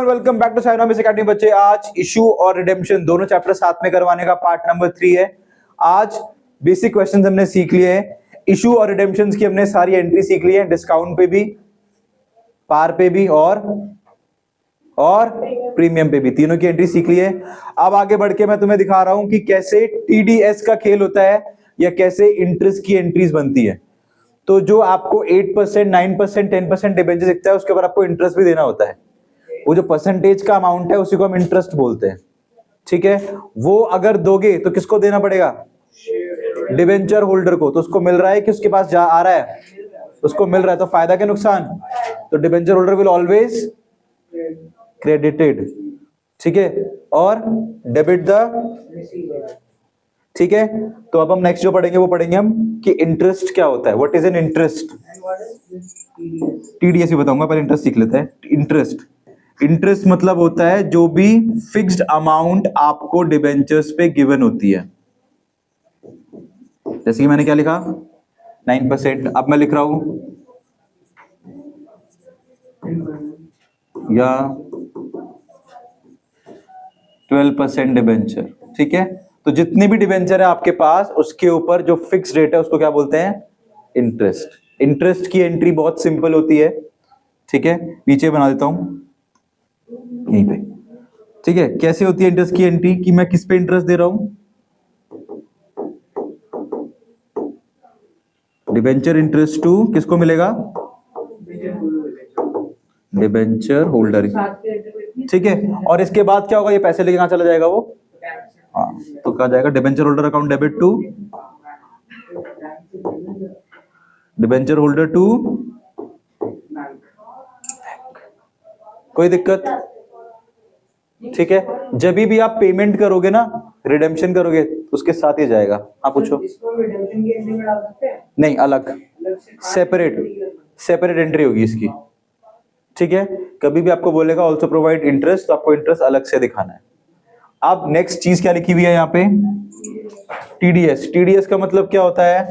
Everyone, welcome back to साइनोमिक्स academy. बच्चे, आज इशू और रिडेम्पशन दोनों चैप्टर साथ में करवाने का पार्ट नंबर 3 है। आज बेसिक क्वेश्चंस हमने सीख लिए हैं। इशू और रिडेम्पशन की हमने सारी एंट्री सीख ली है, डिस्काउंट पे भी, पार पे भी और प्रीमियम पे भी, तीनों की एंट्री सीख ली है। अब आगे बढ़ के मैं तुम्हें दिखा रहा हूं कि कैसे टीडीएस का खेल होता है या कैसे इंटरेस्ट की एंट्रीज बनती है। तो जो आपको 8%, 9%, 10% डिबेंचर दिखता है, उसके ऊपर आपको इंटरेस्ट भी देना होता है। वो जो परसेंटेज का अमाउंट है उसी को हम इंटरेस्ट बोलते हैं, ठीक है। वो अगर दोगे तो किसको देना पड़ेगा? डिबेंचर होल्डर को। तो उसको मिल रहा है कि उसके पास जा आ रहा है, उसको मिल रहा है, तो फायदा के नुकसान? तो debenture holder will always credited, ठीक है, और डेबिट द, ठीक है। तो अब हम नेक्स्ट जो पढ़ेंगे वो पढ़ेंगे हम कि इंटरेस्ट क्या होता है। What is an interest? TDS भी बताऊंगा, पर इंटरेस्ट सीख लेते हैं। इंटरेस्ट मतलब होता है जो भी फिक्स्ड अमाउंट आपको डिबेंचर्स पे गिवन होती है। जैसे कि मैंने क्या लिखा, 9%। अब मैं लिख रहा हूं या 12% डिबेंचर, ठीक है। तो जितनी भी डिबेंचर है आपके पास, उसके ऊपर जो फिक्स रेट है उसको क्या बोलते हैं? इंटरेस्ट। इंटरेस्ट की एंट्री बहुत सिंपल होती है, ठीक है। नीचे बना देता हूं यहीं पे, ठीक है। कैसे होती है इंटरेस्ट की एंट्री? कि मैं किस पे इंटरेस्ट दे रहा हूं? डिबेंचर इंटरेस्ट टू किसको मिलेगा? डिबेंचर होल्डर, ठीक है। और इसके बाद क्या होगा? ये पैसे लेके कहां चला जाएगा वो? हाँ, तो कहा जाएगा debenture holder account debit to debenture holder to. कोई दिक्कत? ठीक है। जब भी आप पेमेंट करोगे ना, रिडेम्पशन करोगे, उसके साथ ही जाएगा। हाँ पूछो। इसको रिडेम्पशन की एंट्री में डाल सकते हैं? नहीं, अलग सेपरेट एंट्री होगी इसकी, ठीक है। कभी भी आपको बोलेगा ऑल्सो प्रोवाइड इंटरेस्ट, तो आपको इंटरेस्ट अलग से दिखाना है। अब नेक्स्ट चीज क्या लिखी हुई है यहाँ पे? टीडीएस। टीडीएस का मतलब क्या होता है?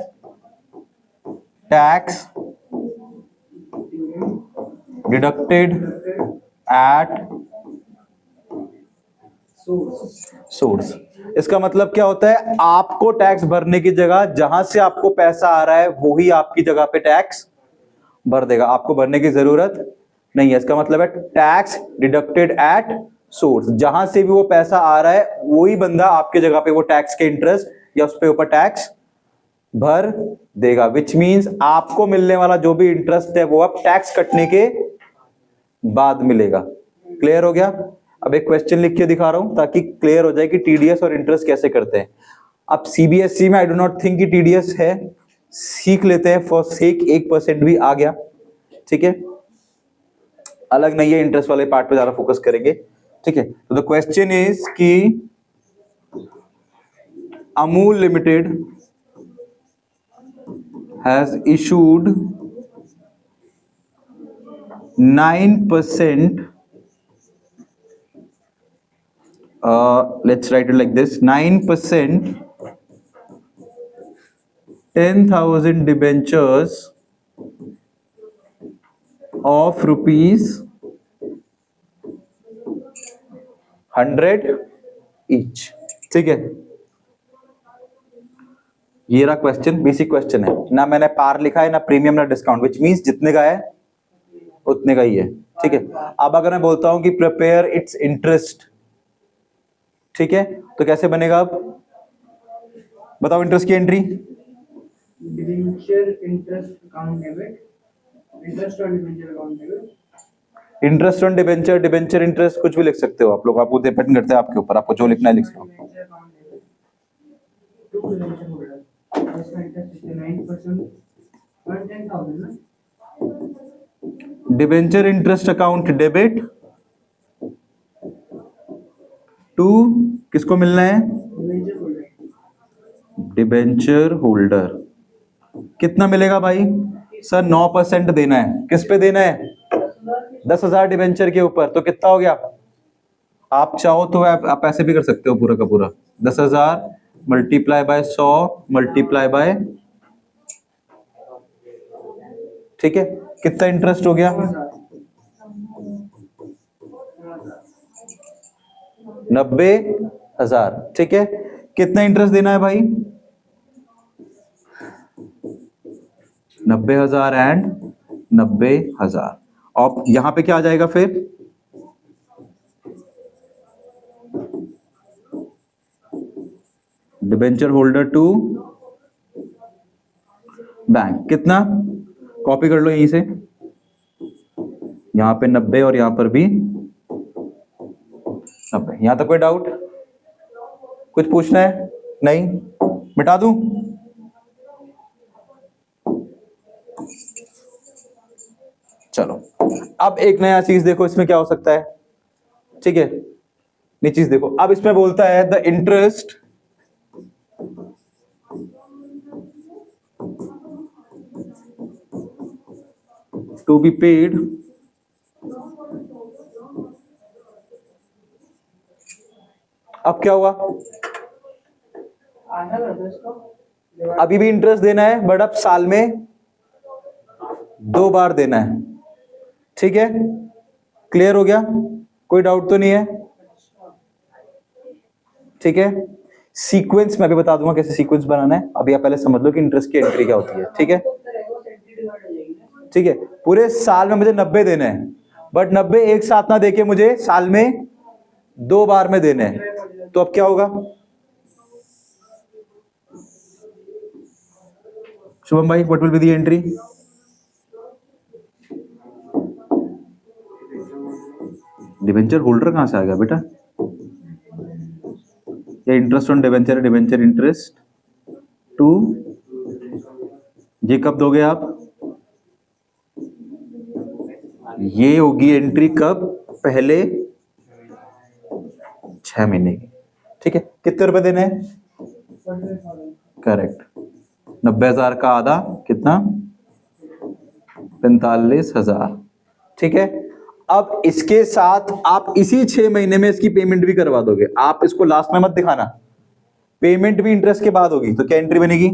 Tax deducted at source. इसका मतलब क्या होता है? आपको टैक्स भरने की जगह जहां से आपको पैसा आ रहा है वही आपकी जगह पे टैक्स भर देगा, आपको भरने की जरूरत नहीं है। इसका मतलब है टैक्स डिडक्टेड एट सोर्स। जहां से भी वो पैसा आ रहा है वही बंदा आपके जगह पे वो टैक्स के इंटरेस्ट या उस पे ऊपर टैक्स भर देगा। विच मींस आपको मिलने वाला जो भी इंटरेस्ट है वो अब टैक्स कटने के बाद मिलेगा। क्लियर हो गया? अब एक क्वेश्चन लिख के दिखा रहा हूं ताकि क्लियर हो जाए कि टीडीएस और इंटरेस्ट कैसे करते हैं। अब सीबीएसई में आई डू नॉट थिंक कि टीडीएस है, सीख लेते हैं फॉर सेक। 1% भी आ गया, ठीक है, अलग नहीं है। इंटरेस्ट वाले पार्ट पे ज्यादा फोकस करेंगे, ठीक है। तो द क्वेश्चन इज कि Amul limited has issued 9%, let's write it like this, 9% 10,000 debentures of rupees 100 each, ठीक है। ये रहा क्वेश्चन, बेसिक क्वेश्चन है ना। मैंने पार लिखा है ना प्रीमियम ना डिस्काउंट, विच मींस जितने का है उतने का ही है, ठीक है। अब अगर मैं बोलता हूं कि प्रिपेयर इट्स इंटरेस्ट, ठीक है, तो कैसे बनेगा? अब बताओ इंटरेस्ट की entry. Debenture interest account debit, interest on debenture account debit, interest on debenture, debenture interest, कुछ भी लिख सकते हो आप लोग, आपको डिपेंड करता है आपके ऊपर, आपको जो लिखना है लिख लो। Debenture interest account debit to किसको मिलना है? Debenture holder. कितना मिलेगा भाई? सर 9% देना है। किस पे देना है? 10,000 डिबेंचर के ऊपर। तो कितना हो गया? आप चाहो तो आप ऐसे भी कर सकते हो, पूरा का पूरा 10,000 मल्टीप्लाई बाय 100 मल्टीप्लाई बाय, ठीक है। कितना इंटरेस्ट हो गया? 90,000। ठीक है, कितना इंटरेस्ट देना है भाई? 90,000 एंड 90,000। और यहां पे क्या आ जाएगा फिर? Debenture holder to bank. कितना? कॉपी कर लो यहीं से, यहां पे 90 और यहां पर भी 90। यहां तक कोई डाउट? कुछ पूछना है? नहीं? मिटा दूं? चलो, अब एक नया चीज देखो, इसमें क्या हो सकता है। ठीक है, नई चीज देखो। अब इसमें बोलता है the interest to be paid अब क्या हुआ? आधा कर दो इसको। अभी भी इंटरेस्ट देना है, बट अब साल में 2 बार देना है। ठीक है, क्लियर हो गया? कोई डाउट तो नहीं है? ठीक है, सीक्वेंस मैं भी बता दूंगा कैसे सीक्वेंस बनाना है। अभी आप पहले समझ लो कि इंटरेस्ट की एंट्री क्या होती है। ठीक है, ठीक है, पूरे साल में मुझे 90 देने हैं, बट 90 एक साथ ना देके मुझे साल में 2 बार में देने हैं। तो अब क्या होगा शुभम भाई? What will be the entry? Debenture holder कहां से आ गया बेटा? ये interest on debenture, debenture interest to, ये कब दोगे आप? ये होगी एंट्री कब? पहले 6 महीने की। ठीक है, कितने रुपए देने हैं? करेक्ट, 90,000 का आधा कितना? 45,000। ठीक है, अब इसके साथ आप इसी 6 महीने में इसकी पेमेंट भी करवा दोगे। आप इसको लास्ट में मत दिखाना, पेमेंट भी इंटरेस्ट के बाद होगी। तो क्या एंट्री बनेगी?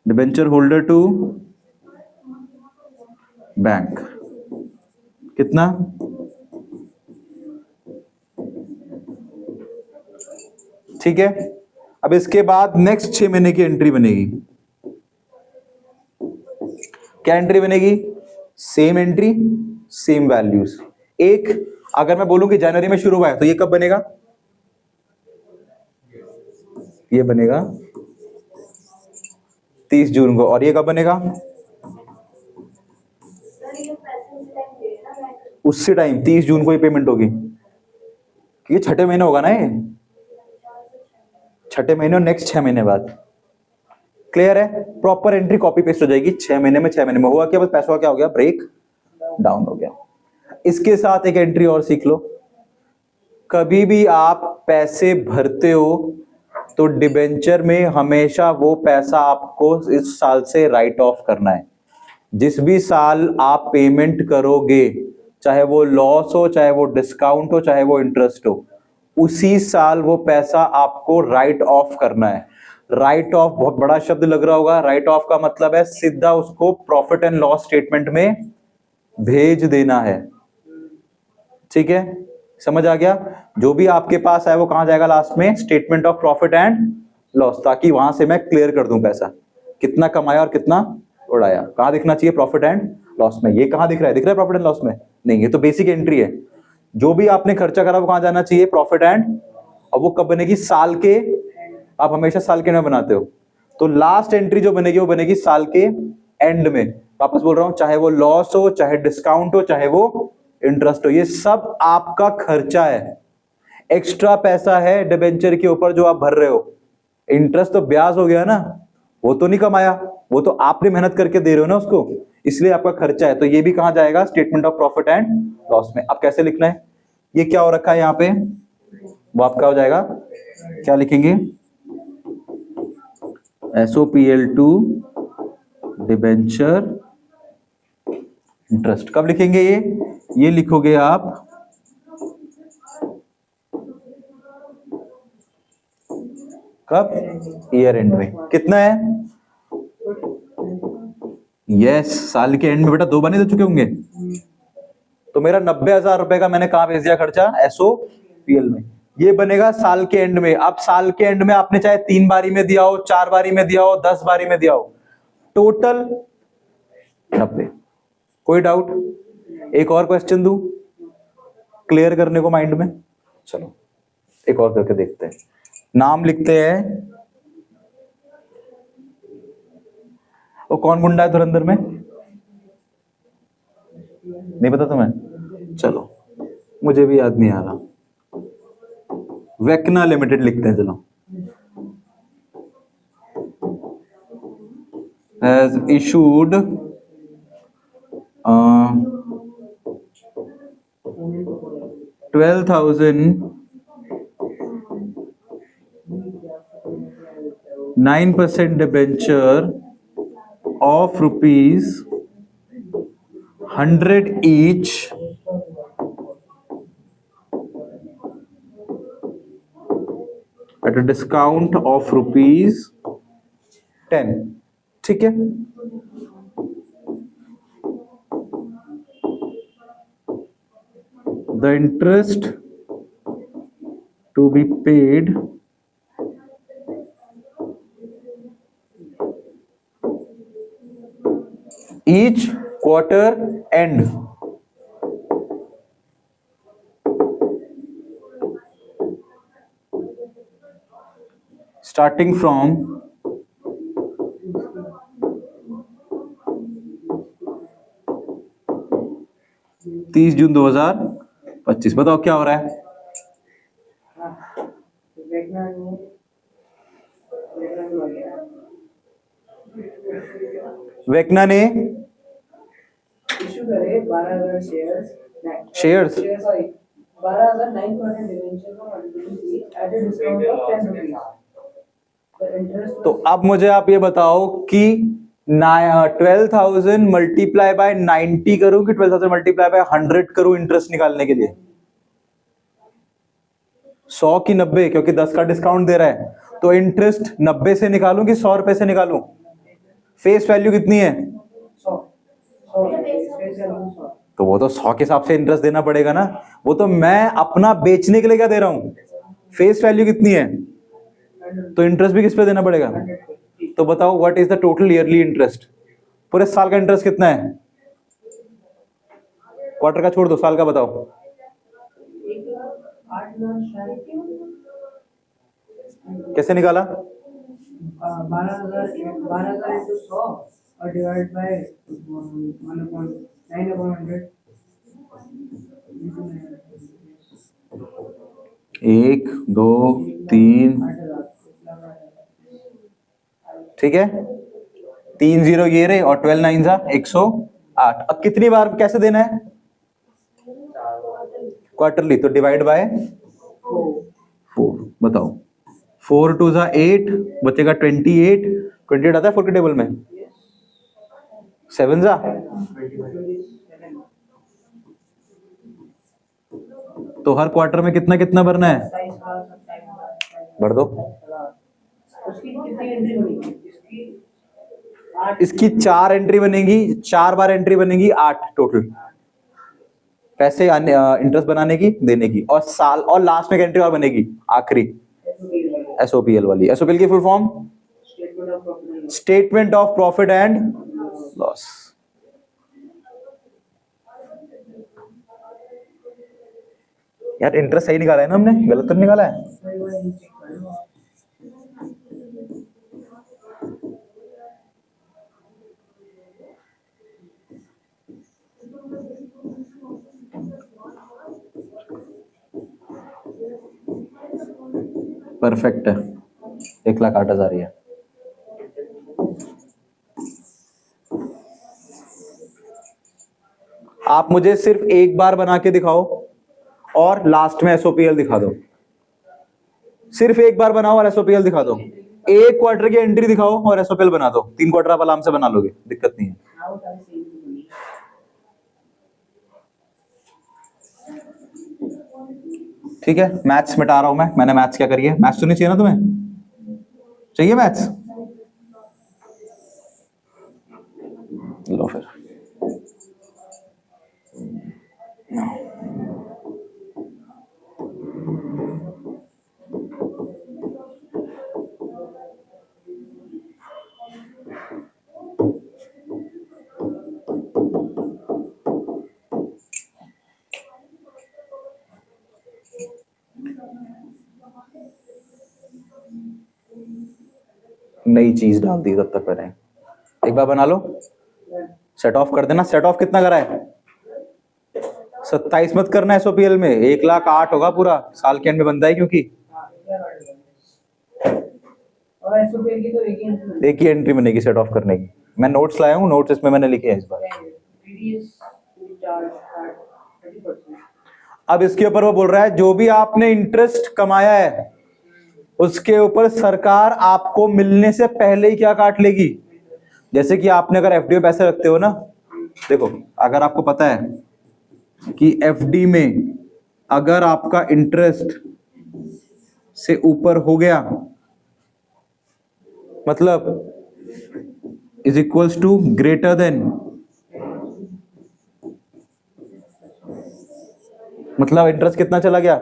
Debenture holder to bank. कितना? ठीक है, अब इसके बाद नेक्स्ट 6 महीने की एंट्री बनेगी। क्या एंट्री बनेगी? Same entry, same values. एक, अगर मैं बोलूं कि जनवरी में शुरू हुआ है तो ये कब बनेगा? ये बनेगा 30 जून को। और ये कब बनेगा? उससे टाइम 30 जून को ही पेमेंट होगी, क्योंकि छठे महीने होगा ना ये, छठे महीने और नेक्स्ट 6 महीने बाद। क्लियर है? प्रॉपर एंट्री कॉपी पेस्ट हो जाएगी 6 महीने में। 6 महीने में हुआ क्या? बस पैसा क्या हो गया? ब्रेक डाउन हो गया। इसके साथ एक एंट्री और सीख लो, कभी भी आप पैसे भरते हो तो डिबेंचर में हमेशा वो पैसा आपको इस साल से राइट ऑफ करना है। जिस भी साल आप पेमेंट करोगे, चाहे वो लॉस हो, चाहे वो डिस्काउंट हो, चाहे वो इंटरेस्ट हो, उसी साल वो पैसा आपको राइट ऑफ करना है। राइट ऑफ बहुत बड़ा शब्द लग रहा होगा। राइट ऑफ का मतलब है सीधा उसको प्रॉफिट एंड लॉस स्टेटमेंट में भेज देना है। ठीक है, समझ आ गया? जो भी आपके पास है वो कहां जाएगा लास्ट में? Statement of profit and loss, ताकि वहां से मैं क्लियर कर दूं पैसा कितना कमाया और कितना उड़ाया। कहां दिखना चाहिए? प्रॉफिट एंड लॉस में। ये कहां दिख रहा है? दिख रहा है प्रॉफिट एंड लॉस में? नहीं, ये तो बेसिक एंट्री है। जो भी आपने खर्चा करा वो कहां जाना चाहिए? Profit and. अब वो कब बनेगी? साल के, आप हमेशा साल के में बनाते हो, तो लास्ट एंट्री जो बनेगी वो बनेगी साल के एंड में। वापस बोल रहा हूं, चाहे वो लॉस हो, चाहे डिस्काउंट हो, चाहे वो इंटरेस्ट हो, ये सब आपका खर्चा है, एक्स्ट्रा पैसा है डिबेंचर के ऊपर जो आप भर रहे हो। इंटरेस्ट तो ब्याज हो गया ना, वो तो नहीं कमाया, वो तो आपने मेहनत करके दे रहे हो ना उसको, इसलिए आपका खर्चा है। तो ये भी कहां जाएगा? Statement of profit and loss में। अब कैसे लिखना है? ये क्या हो रखा है यहाँ पे? वो आपका हो जाएगा, क्या लिखेंगे? SOPL to debenture interest. कब लिखेंगे ये लिखोगे आप कब? ईयर एंड में। कितना है? यस, साल के एंड में बेटा 2 बार नहीं दे चुके होंगे। तो मेरा 90,000 रुपए का मैंने कहाँ भेज दिया खर्चा, एसओपीएल में। ये बनेगा साल के एंड में। अब साल के एंड में आपने चाहे 3 बारी में दिया हो, 4 बारी में दिया हो, 10 बारी में दिया हो, टोटल 90। कोई डाउट? एक और क्वेश्चन दूं क्लियर करने को माइंड में? चलो एक और करके देखते हैं। नाम लिखते हैं। वो कौन गुंडा है धुरंधर में? नहीं पता तुम्हें? चलो मुझे भी याद नहीं आ रहा। वेकना लिमिटेड लिखते हैं। चलो, has issued 12,000 9% debenture of ₹100 each at a discount of ₹10। ठीक है, the interest to be paid each quarter end starting from 30 जून 2025। बताओ क्या हो रहा है? वेकना ने इशू करे 12,000 शेयर्स। शेयर्स 12,009 डिवेंचर को at a discount of 10 rupees. तो अब मुझे आप ये बताओ कि 12,000 मल्टीप्लाई बाय 90 करूं कि 12,000 मल्टीप्लाई बाय 100 करूं इंटरेस्ट निकालने के लिए? 100 की 90, क्योंकि 10 का डिस्काउंट दे रहा है। तो इंटरेस्ट 90 से निकालूं कि 100 रुपए से निकालूं? फेस वैल्यू कितनी है? 100। तो वो तो 100 के हिसाब से इंटरेस्ट देना पड़ेगा ना। वो तो मैं अपना बेचने के लिए क्या दे रहा हूं? फेस वैल्यू कितनी है? तो इंटरेस्ट भी किस पे देना पड़ेगा? तो बताओ what is the total yearly interest? पूरे साल का इंटरेस्ट कितना है? क्वार्टर का छोड़ दो, साल का बताओ। 8,000 कैसे निकाला? 12,000 into 100 और डिवाइड बाय 1/9/100। 1 2 3, ठीक है, 3 0 ये रहे और 12 9 जा 108। अब कितनी बार कैसे देना है? क्वार्टरली। तो डिवाइड बाय 4। बताओ 4 2 जा 8, बचेगा 28। 28 आता है 4 के टेबल में? 7 जा, तो हर क्वार्टर में कितना कितना भरना है? भर दो। उसकी कितनी एंट्री बनेगी? इसकी 4 एंट्री बनेगी, 4 बार एंट्री बनेगी, 8 टोटल पैसे इंटरेस्ट बनाने की, देने की, और साल और लास्ट में एक एंट्री और बनेगी आखिरी, एसओपीएल वाली। एसओपीएल की full form statement of profit and loss. यार इंटरेस्ट सही निकाला है ना हमने? गलत तो नहीं निकाला है? परफेक्ट है। 1,08,000 ही है। आप मुझे सिर्फ एक बार बना के दिखाओ और लास्ट में एसओपीएल दिखा दो। सिर्फ एक बार बनाओ और एसओपीएल दिखा दो। एक क्वार्टर की एंट्री दिखाओ और एसओपीएल बना दो। 3 क्वार्टर आप आराम से बना लोगे, दिक्कत नहीं है। ठीक है, मैथ्स मिटा रहा हूं मैंने मैथ्स क्या करिए? मैथ्स तो नहीं चाहिए ना तुम्हें? चाहिए मैथ्स? लो फिर। नई चीज डाल दी तब तक मैंने। एक बार बना लो, सेट ऑफ कर देना। सेट ऑफ कितना करा है? 27 मत करना एसओपीएल में, 1,08,000 होगा पूरा साल के एंड में बनता है, क्योंकि और एसओपीएल की तो एक ही एंट्री बनेगी सेट ऑफ करने की। मैं नोट्स लाया हूँ, नोट्स इसमें मैंने लिखे हैं इस बार। अब इसके ऊपर वो बोल रहा है जो भी आपने इंटरेस्ट कमाया है उसके ऊपर सरकार आपको मिलने से पहले ही क्या काट लेगी। जैसे कि आपने अगर एफडी में पैसे रखते हो ना, देखो अगर आपको पता है कि एफडी में अगर आपका इंटरेस्ट से ऊपर हो गया, मतलब is equals to greater than, मतलब इंटरेस्ट कितना चला गया,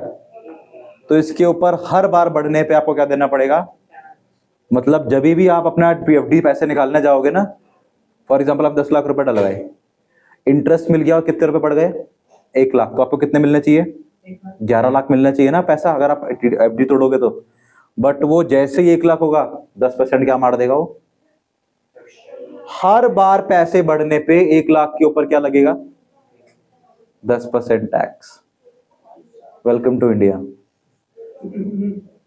तो इसके ऊपर हर बार बढ़ने पे आपको क्या देना पड़ेगा। मतलब जब भी आप अपना एफडी पैसे निकालने जाओगे ना, फॉर एग्जांपल आप 10 लाख रुपए डलवाए, इंटरेस्ट मिल गया और कितने रुपए बढ़ गए, 1 लाख, तो आपको कितने मिलने चाहिए, 11 लाख मिलना चाहिए ना पैसा, अगर आप एफडी तोड़ोगे तो। बट वो जैसे ही 1 लाख होगा 10% क्या मार देगा वो। हर बार पैसे बढ़ने पे 1 लाख के ऊपर क्या लगेगा, 10% tax. Welcome to India.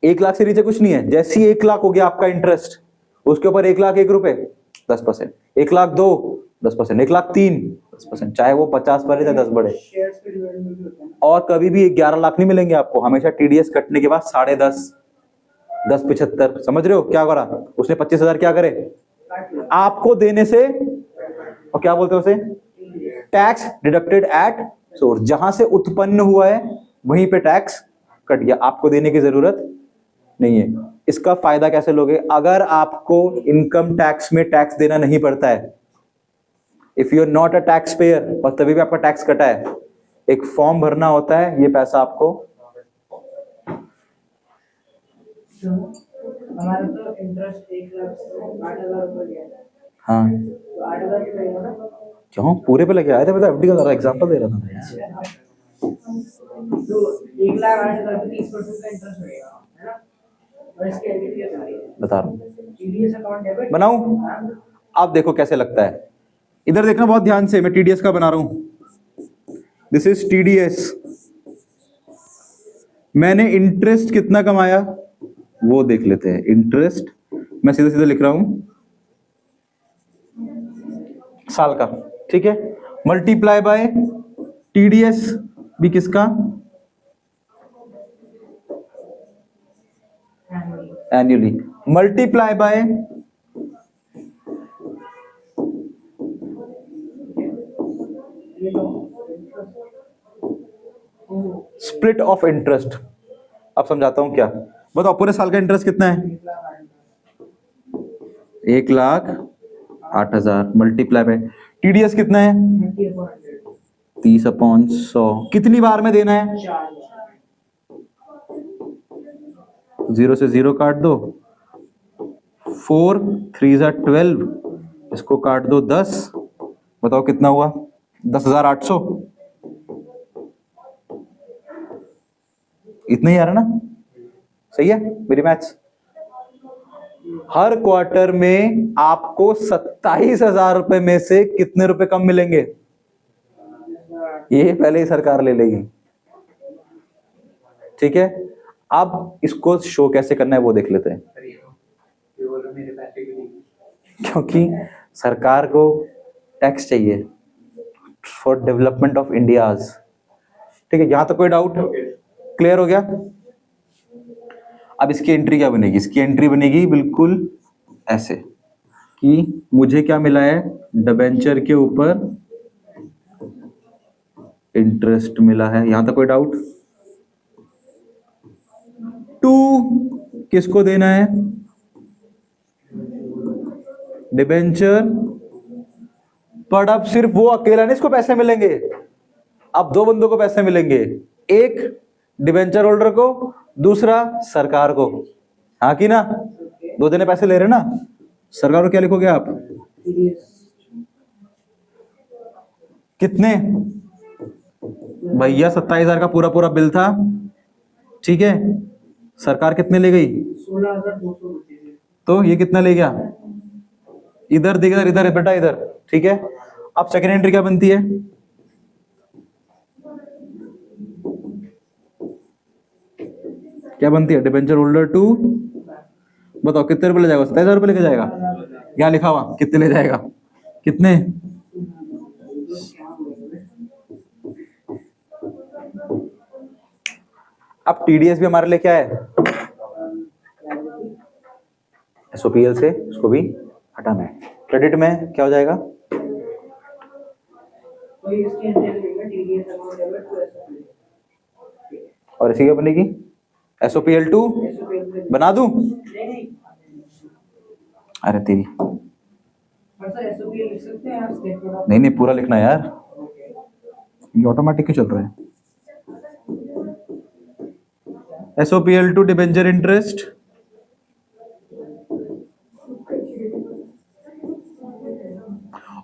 1 lakh से नीचे कुछ नहीं है, जैसे ही 1 लाख हो गया आपका इंटरेस्ट, उसके ऊपर 1,01,000 10%, 1,02,000 10%, 1,03,000 10%, चाहे वो 50 बढ़े या 10 बढ़े। और कभी भी 11 लाख नहीं मिलेंगे आपको, हमेशा टीडीएस कटने के बाद 10.5, 10.75। समझ रहे हो क्या करा उसने? 25,000 क्या करे आपको देने से, और क्या बोलते हैं उसे, टैक्स डिडक्टेड एट सोर्स। जहां से उत्पन्न हुआ है वहीं पे टैक्स कट गया, आपको देने की जरूरत नहीं है। इसका फायदा कैसे लोगे? अगर आपको इनकम टैक्स में टैक्स देना नहीं पड़ता है, if you are not a tax payer, और तभी भी आपका टैक्स कटा है, एक फॉर्म भरना होता है, ये पैसा आपको। हमारा तो इंटरेस्ट 1,08,000 रुपए गया है। हाँ तो 8,000 की लगेगा ना? क्यों पूरे पे लगे आए थे? मैं तो एफडी का जरा एग्जांपल दे रहा था यार। तो 1,08,000 पे 30% का इंटरेस्ट लगेगा, है ना? और इसके एलटीपीएस आ रही है, बता रहा हूँ, टीडीएस अकाउंट डेबिट बनाऊं? आप देखो कैसे लगता है, इधर देखना बहुत ध्यान से, मैं टीडीएस का बना रहा हूं। This is TDS. मैंने इंटरेस्ट कितना कमाया वो देख लेते हैं। इंटरेस्ट मैं सीधे सीधे लिख रहा हूं, साल का, ठीक है, मल्टीप्लाई बाय टीडीएस भी किसका, annually, multiply by split of interest. अब समझाता हूं क्या, बताओ पूरे साल का इंटरेस्ट कितना है, 1,08,000 मल्टीप्लाई बाय टीडीएस कितना है, 30/100। कितनी बार में देना है, 0 से 0 काट दो, 4 3 12, इसको काट दो 10, बताओ कितना हुआ, 10,800। इतना ही आ रहा ना, सही है मेरी मैथ्स। हर क्वार्टर में आपको 27,000 रुपए में से कितने रुपए कम मिलेंगे, ये पहले ही सरकार ले लेगी, ठीक है। अब इसको शो कैसे करना है वो देख लेते हैं, क्योंकि सरकार को टैक्स चाहिए फॉर डेवलपमेंट ऑफ इंडियाज, ठीक है। यहां तक कोई डाउट क्लियर हो गया? अब इसकी एंट्री क्या बनेगी, इसकी एंट्री बनेगी बिल्कुल ऐसे कि मुझे क्या मिला है, डिबेंचर के ऊपर इंटरेस्ट मिला है। यहां तक कोई डाउट? 2 किसको देना है, डिबेंचर बट अब सिर्फ वो अकेला नहीं इसको पैसे मिलेंगे, अब दो बंदों को पैसे मिलेंगे, एक डिबेंचर होल्डर को, दूसरा सरकार को। हाँ कि ना? दो जने पैसे ले रहे ना, सरकार को क्या लिखोगे आप? कितने भैया? 27,000 का पूरा पूरा बिल था, ठीक है। सरकार कितने ले गई? 16,200 तो ये कितना ले गया? इधर दिख, इधर बेटा इधर, ठीक है। अब सेकेंड एंट्री क्या बनती है? क्या बनती है? डिबेंचर होल्डर टू, बताओ कितने रुपए ले जाएगा? 27,000 रुपए लेके जाएगा। क्या लिखा हुआ कितने ले जाएगा? कितने? अब टीडीएस भी हमारे लिए क्या है? एसओपीएल से उसको भी हटाना है। क्रेडिट में क्या हो जाएगा? और इसी क्या बनेगी? एसओपीएल टू बना दूं? अरे तेरी, नहीं नहीं पूरा लिखना यार, ये ऑटोमेटिक क्यों चल रहा है? एसओपीएल टू डिबेंचर इंटरेस्ट,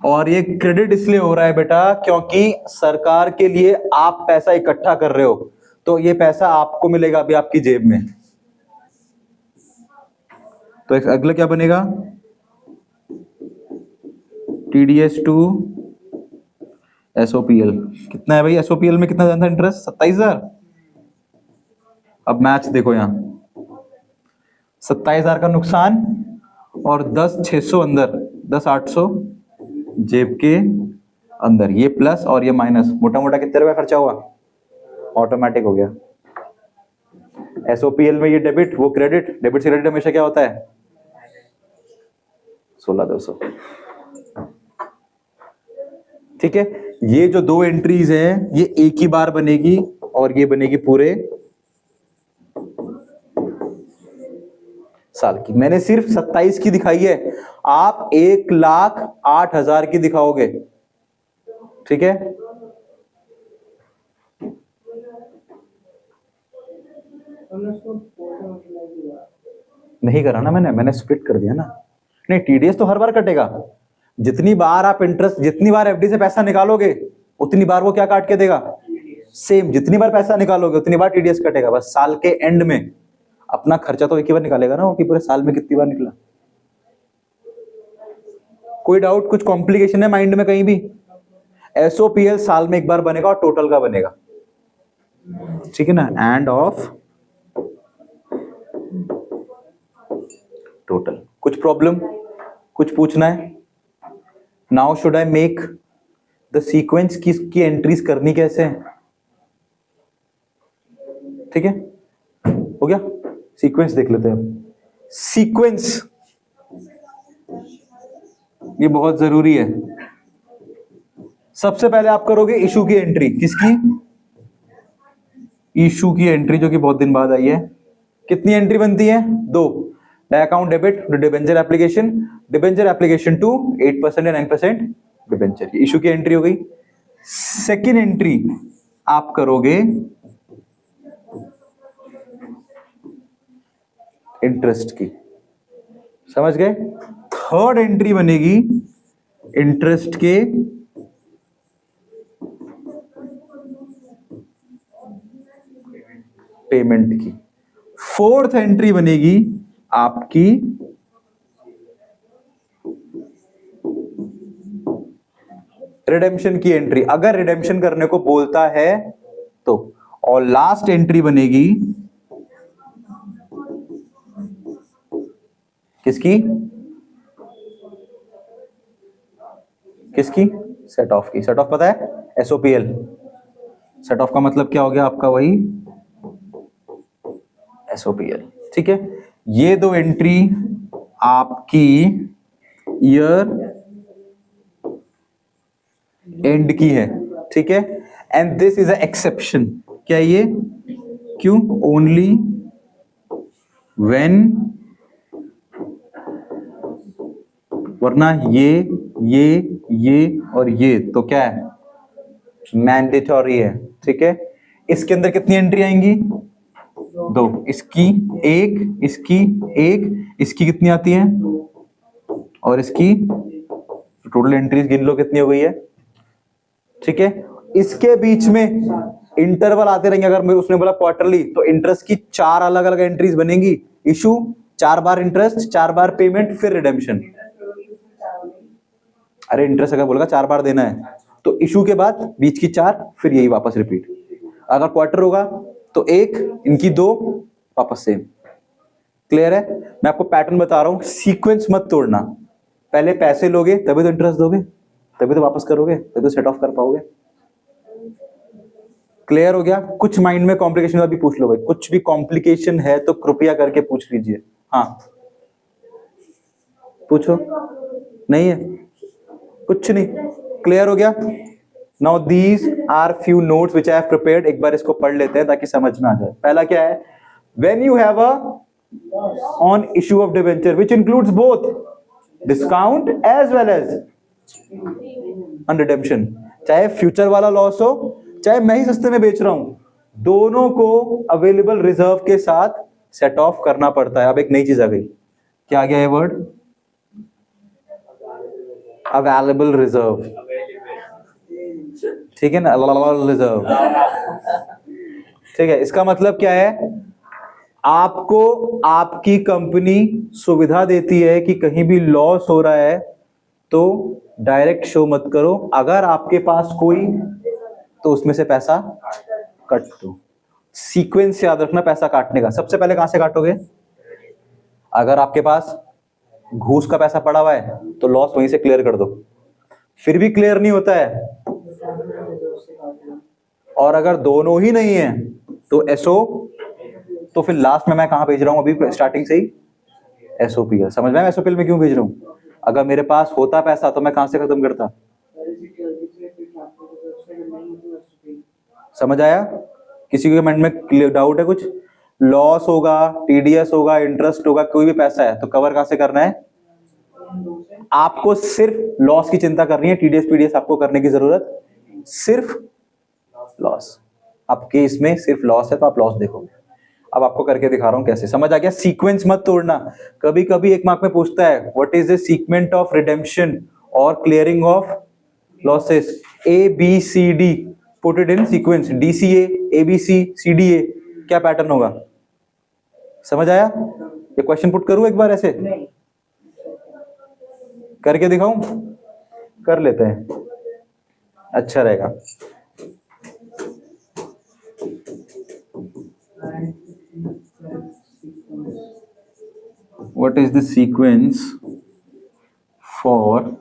और ये क्रेडिट इसलिए हो रहा है बेटा क्योंकि सरकार के लिए आप पैसा इकट्ठा कर रहे हो, तो ये पैसा आपको मिलेगा अभी आपकी जेब में। तो अगला क्या बनेगा? TDS to SOPL. कितना है भाई एसओपीएल में? कितना था इंटरेस्ट? 27,000। अब मैच देखो यहां, 27,000 का नुकसान और 10,600 अंदर, 10,800 जेब के अंदर, ये प्लस और ये माइनस, मोटा मोटा कितने रुपए खर्चा हुआ? ऑटोमेटिक हो गया। एसओपीएल में ये डेबिट, वो क्रेडिट, डेबिट से क्रेडिट हमेशा क्या होता है? 16,200। ठीक है। ये जो दो एंट्रीज हैं ये एक ही बार बनेगी और ये बनेगी पूरे साल की। मैंने सिर्फ 27 की दिखाई है, आप 1,08,000 की दिखाओगे, ठीक है। नहीं करा ना मैंने स्प्लिट कर दिया ना। नहीं, टीडीएस तो हर बार कटेगा। जितनी बार आप इंटरेस्ट, जितनी बार एफडी से पैसा निकालोगे उतनी बार वो क्या काट के देगा? सेम। जितनी बार पैसा निकालोगे उतनी बार टीडीएस कटेगा। बस साल के एंड में अपना खर्चा तो एक ही बार निकालेगा ना, वो कि पूरे साल में कितनी बार निकला। कोई डाउट, कुछ कॉम्प्लिकेशन है माइंड में कहीं भी? एसओपीएल साल में एक बार बनेगा और टोटल का बनेगा, ठीक है ना। End of total. कुछ प्रॉब्लम, कुछ पूछना है? Now should I make the sequence, की एंट्रीज करनी कैसे है? ठीक है, हो गया। सीक्वेंस देख लेते हैं अब। सीक्वेंस ये बहुत जरूरी है। सबसे पहले आप करोगे इशू की एंट्री। किसकी? इशू की एंट्री, जो कि बहुत दिन बाद आई है। कितनी एंट्री बनती है? 2। Account debit debenture application, debenture application to 8% या 9% डिबेंचर, इशू की एंट्री हो गई। सेकेंड एंट्री आप करोगे इंटरेस्ट की, समझ गए। थर्ड एंट्री बनेगी इंटरेस्ट के पेमेंट की। फोर्थ एंट्री बनेगी आपकी रिडेम्पशन की एंट्री, अगर रिडेम्पशन करने को बोलता है तो। और लास्ट एंट्री बनेगी किसकी? किसकी? सेट ऑफ की। सेट ऑफ पता है? एसओपीएल। सेट ऑफ का मतलब क्या हो गया आपका? वही एसओपीएल, ठीक है। ये दो एंट्री आपकी ईयर एंड की है, ठीक है। And this is a exception. क्या ये? क्यों? ओनली व्हेन, वरना ये ये और ये तो क्या है, मैंडेटरी है, ठीक है। इसके अंदर कितनी एंट्री आएंगी, दो, इसकी एक, इसकी एक, इसकी कितनी आती है, और इसकी टोटल एंट्रीज गिन लो कितनी हो गई है, ठीक है। इसके बीच में इंटरवल आते रहेंगे। अगर उसने बोला क्वार्टरली, तो इंटरेस्ट की 4 अलग अलग एंट्रीज बनेंगी। इशू 4 बार इंटरेस्ट, 4 बार पेमेंट, फिर रिडेम्पशन। अरे इंटरेस्ट अगर बोलेगा 4 बार देना है तो इशू के बाद बीच की 4, फिर यही वापस रिपीट। अगर क्वार्टर होगा तो 1, इनकी 2, वापस सेम। क्लियर है? मैं आपको पैटर्न बता रहा हूं, सीक्वेंस मत तोड़ना। पहले पैसे लोगे तभी तो इंटरेस्ट दोगे, तभी तो वापस करोगे, तभी तो सेट ऑफ कर पाओगे। क्लियर हो गया? कुछ माइंड में कॉम्प्लिकेशन अभी पूछ लो भाई, कुछ भी कॉम्प्लिकेशन है तो कृपया करके पूछ लीजिए। हाँ पूछो। नहीं है कुछ नहीं, क्लियर हो गया? Now these are few notes which I have prepared. एक बार इसको पढ़ लेते हैं ताकि समझ में आ जाए। पहला क्या है, when you have a on issue of debenture which includes both discount as well as on redemption, चाहे फ्यूचर वाला लॉस हो चाहे मैं ही सस्ते में बेच रहा हूं, दोनों को अवेलेबल रिजर्व के साथ सेट ऑफ करना पड़ता है। अब एक नई चीज आ गई, क्या आ गया ये वर्ड, अवेलेबल रिजर्व, ठीक है ना, अवेलेबल रिजर्व, ठीक है। इसका मतलब क्या है, आपको आपकी कंपनी सुविधा देती है कि कहीं भी लॉस हो रहा है तो डायरेक्ट शो मत करो, अगर आपके पास कोई तो उसमें से पैसा कट दो। सीक्वेंस याद रखना पैसा काटने का। सबसे पहले कहां से काटोगे, अगर आपके पास घूस का पैसा पड़ा हुआ है तो लॉस वहीं से क्लियर कर दो, फिर भी क्लियर नहीं होता है, और अगर दोनों ही नहीं है तो एसओ, तो फिर लास्ट में मैं कहां भेज रहा हूं, अभी स्टार्टिंग से ही एसओपी है। समझ में आया एसओपी में क्यों भेज रहा हूं? अगर मेरे पास होता पैसा तो मैं कहां से खत्म करता, समझ आया? किसी के मन में डाउट है कुछ? लॉस होगा, टीडीएस होगा, इंटरेस्ट होगा, कोई भी पैसा है तो कवर कहां से करना है, आपको सिर्फ लॉस की चिंता करनी है, टीडीएस पीडीएस आपको करने की जरूरत सिर्फ लॉस। आपके इसमें सिर्फ लॉस है तो आप लॉस देखोगे। अब आपको करके दिखा रहा हूं कैसे, समझ आ गया? सीक्वेंस मत तोड़ना। कभी कभी एक मार्क में पूछता है what is the sequence of redemption और clearing of losses, A B C D, put it in sequence, DCA, ABC, CDA, क्या पैटर्न होगा? समझ आया? ये क्वेश्चन पुट करूं एक बार ऐसे करके दिखाऊं? कर लेते हैं, अच्छा रहेगा। What is the sequence for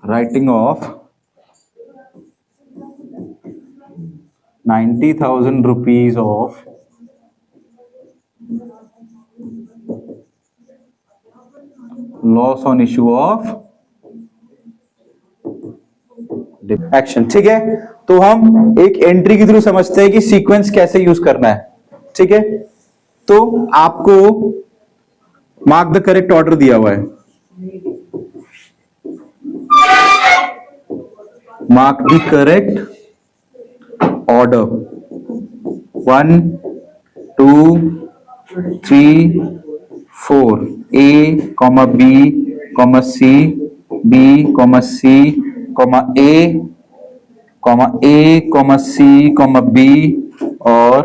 writing off 90,000 rupees of loss on issue of action? ठीक है, तो हम एक एंट्री के थ्रू समझते हैं कि सीक्वेंस कैसे यूज करना है, ठीक है। तो आपको मार्क द करेक्ट ऑर्डर दिया हुआ है, mark the correct order 1 2 3 4, A, B, C, B, C, A, C, B और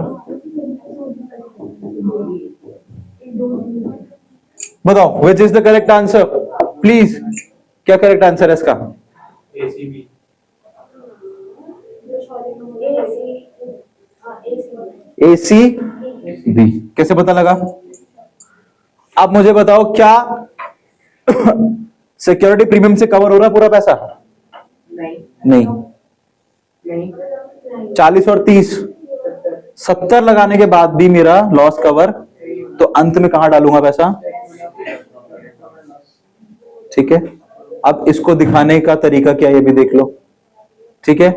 बताओ which is the correct answer please, क्या करेक्ट आंसर है इसका? ए सी बी। कैसे पता लगा? अब मुझे बताओ क्या सिक्योरिटी प्रीमियम से कवर हो रहा है पूरा पैसा? नहीं। 40 और 30, 70 लगाने के बाद भी मेरा लॉस कवर, तो अंत में कहां डालूंगा पैसा? ठीक है, अब इसको दिखाने का तरीका क्या है ये भी देख लो, ठीक है।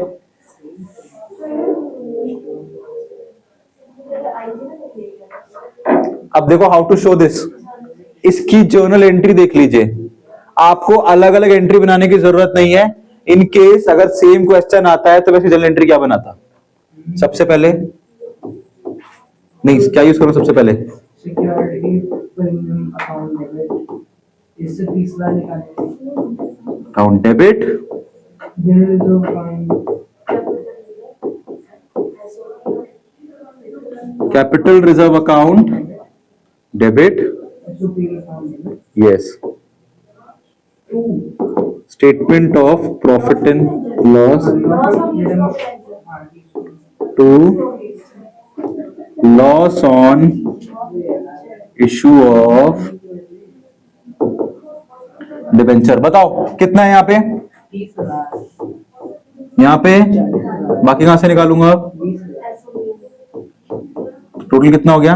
अब देखो हाउ टू शो दिस, इसकी जर्नल एंट्री देख लीजिए, आपको अलग अलग एंट्री बनाने की जरूरत नहीं है। इन केस अगर सेम क्वेश्चन आता है तो वैसे जर्नल एंट्री क्या बनाता? सबसे पहले नहीं, क्या यूज करूं सबसे पहले? सिक्योरिटी प्रीमियम अकाउंट डेबिट, इससे 30 लाख निकाले। Account debit, general account, capital reserve account debit, superior account debit, yes, 2 statement of profit and loss, to loss on issue of debenture. बताओ कितना है यहाँ पे? 30,000, यहाँ पे बाकी कहां से निकालूंगा? 20,000, टोटल कितना हो गया?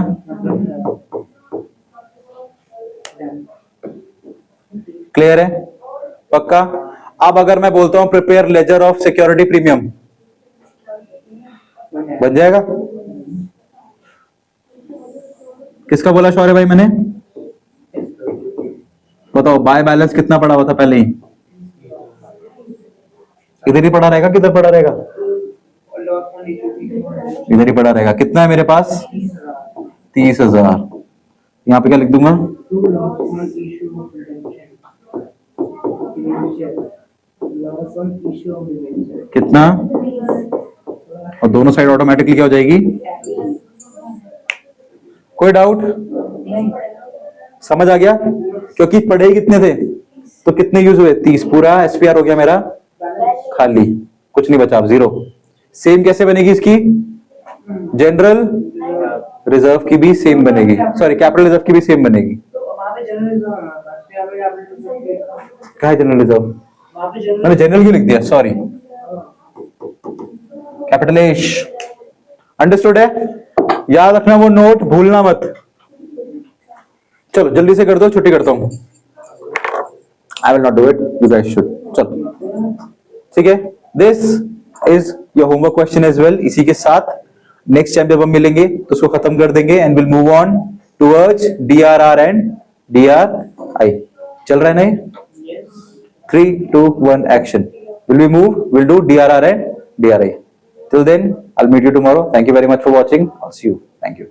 क्लियर है? पक्का? अब अगर मैं बोलता हूं prepare laser of security premium, बन जाएगा? किसका बोला शौर्य भाई मैंने? बताओ बाय बैलेंस कितना पड़ा हुआ था पहले ही? इधर ही पड़ा रहेगा, किधर पड़ा रहेगा? इधर ही पड़ा रहेगा। कितना है मेरे पास? 30,000। यहाँ पे क्या लिख दूंगा? कितना? और दोनों साइड ऑटोमेटिकली क्या हो जाएगी? कोई डाउट? समझ आ गया? क्योंकि पढ़े ही कितने थे तो कितने यूज हुए? 30। पूरा एसपीआर हो गया मेरा खाली, कुछ नहीं बचा, अब 0। सेम कैसे बनेगी इसकी? जनरल रिजर्व की भी सेम बनेगी, सॉरी कैपिटल रिजर्व की भी सेम बनेगी। क्या है जनरल रिजर्व? मैंने जनरल क्यों लिख दिया? सॉरी, कैपिटल एश। अंडरस्टूड है? याद रखना वो नोट भूलना मत। चलो जल्दी से कर दो, छुट्टी करता हूं। I will not do it, you guys should. चलो ठीक है, this is your homework question as well. इसी के साथ नेक्स्ट टाइम जब हम मिलेंगे तो उसको खत्म कर देंगे and will move on towards DRR and DRI। चल रहा है नहीं? 3, 2, 1 action. Will we move? We'll do DRR and DRI. Till then, I'll meet you tomorrow. Thank you very much for watching. I'll see you. Thank you.